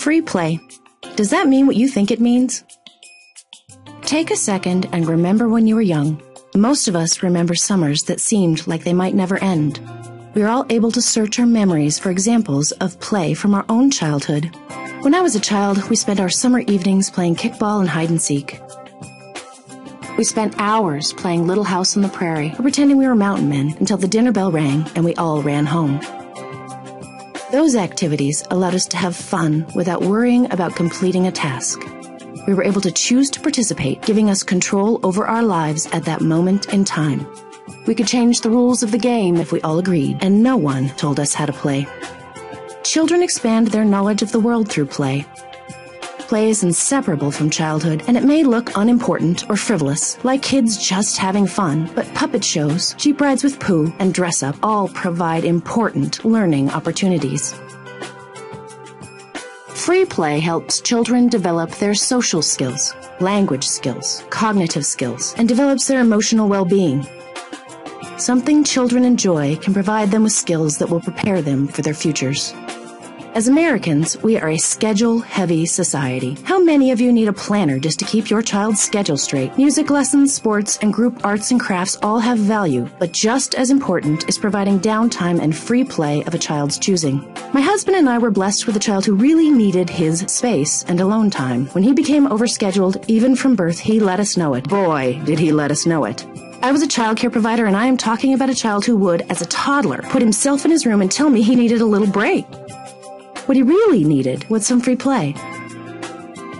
Free play. Does that mean what you think it means? Take a second and remember when you were young. Most of us remember summers that seemed like they might never end. We are all able to search our memories for examples of play from our own childhood. When I was a child, we spent our summer evenings playing kickball and hide and seek. We spent hours playing Little House on the Prairie or pretending we were mountain men until the dinner bell rang and we all ran home. Those activities allowed us to have fun without worrying about completing a task. We were able to choose to participate, giving us control over our lives at that moment in time. We could change the rules of the game if we all agreed, and no one told us how to play. Children expand their knowledge of the world through play. Play is inseparable from childhood, and it may look unimportant or frivolous, like kids just having fun, but puppet shows, Jeep rides with Pooh, and dress up all provide important learning opportunities. Free play helps children develop their social skills, language skills, cognitive skills, and develops their emotional well-being. Something children enjoy can provide them with skills that will prepare them for their futures. As Americans, we are a schedule-heavy society. How many of you need a planner just to keep your child's schedule straight? Music lessons, sports, and group arts and crafts all have value, but just as important is providing downtime and free play of a child's choosing. My husband and I were blessed with a child who really needed his space and alone time. When he became overscheduled, even from birth, he let us know it. Boy, did he let us know it. I was a childcare provider, and I am talking about a child who would, as a toddler, put himself in his room and tell me he needed a little break. What he really needed was some free play.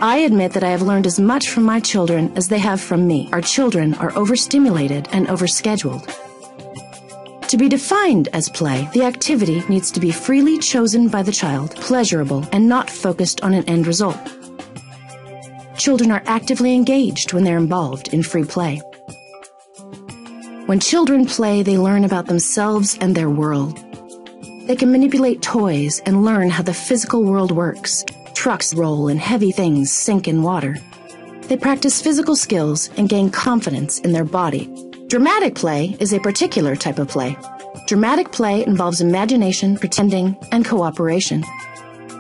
I admit that I have learned as much from my children as they have from me. Our children are overstimulated and overscheduled. To be defined as play, the activity needs to be freely chosen by the child, pleasurable, and not focused on an end result. Children are actively engaged when they're involved in free play. When children play, they learn about themselves and their world. They can manipulate toys and learn how the physical world works. Trucks roll and heavy things sink in water. They practice physical skills and gain confidence in their body. Dramatic play is a particular type of play. Dramatic play involves imagination, pretending, and cooperation.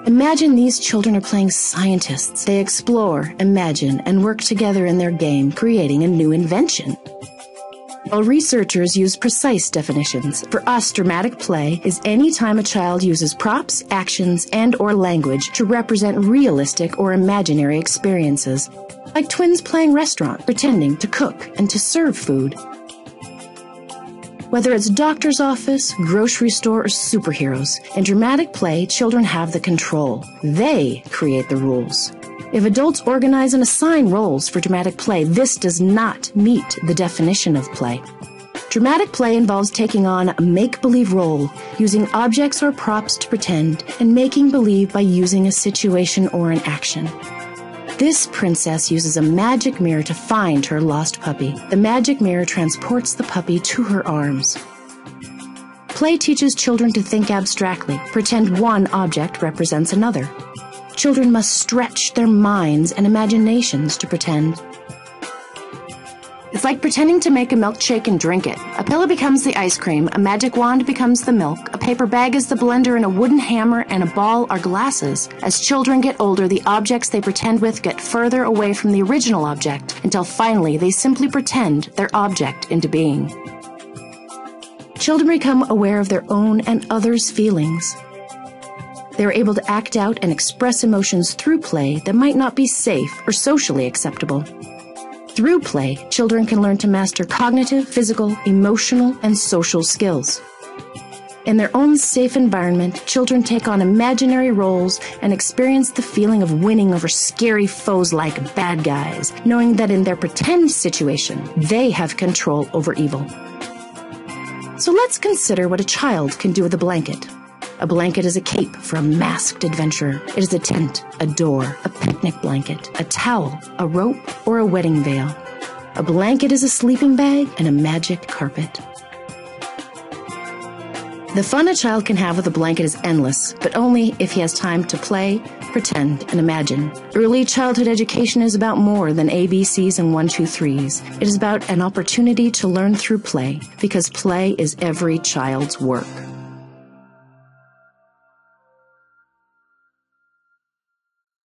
Imagine these children are playing scientists. They explore, imagine, and work together in their game, creating a new invention. While researchers use precise definitions, for us, dramatic play is any time a child uses props, actions, and/or language to represent realistic or imaginary experiences, like twins playing restaurant, pretending to cook and to serve food. Whether it's doctor's office, grocery store, or superheroes, in dramatic play, children have the control. They create the rules. If adults organize and assign roles for dramatic play, this does not meet the definition of play. Dramatic play involves taking on a make-believe role, using objects or props to pretend, and making believe by using a situation or an action. This princess uses a magic mirror to find her lost puppy. The magic mirror transports the puppy to her arms. Play teaches children to think abstractly, pretend one object represents another. Children must stretch their minds and imaginations to pretend. It's like pretending to make a milkshake and drink it. A pillow becomes the ice cream, a magic wand becomes the milk, a paper bag is the blender, and a wooden hammer and a ball are glasses. As children get older, the objects they pretend with get further away from the original object, until finally they simply pretend their object into being. Children become aware of their own and others' feelings. They are able to act out and express emotions through play that might not be safe or socially acceptable. Through play, children can learn to master cognitive, physical, emotional, and social skills. In their own safe environment, children take on imaginary roles and experience the feeling of winning over scary foes like bad guys, knowing that in their pretend situation, they have control over evil. So let's consider what a child can do with a blanket. A blanket is a cape for a masked adventurer. It is a tent, a door, a picnic blanket, a towel, a rope, or a wedding veil. A blanket is a sleeping bag and a magic carpet. The fun a child can have with a blanket is endless, but only if he has time to play, pretend, and imagine. Early childhood education is about more than ABCs and 1, 2, 3s. It is about an opportunity to learn through play, because play is every child's work.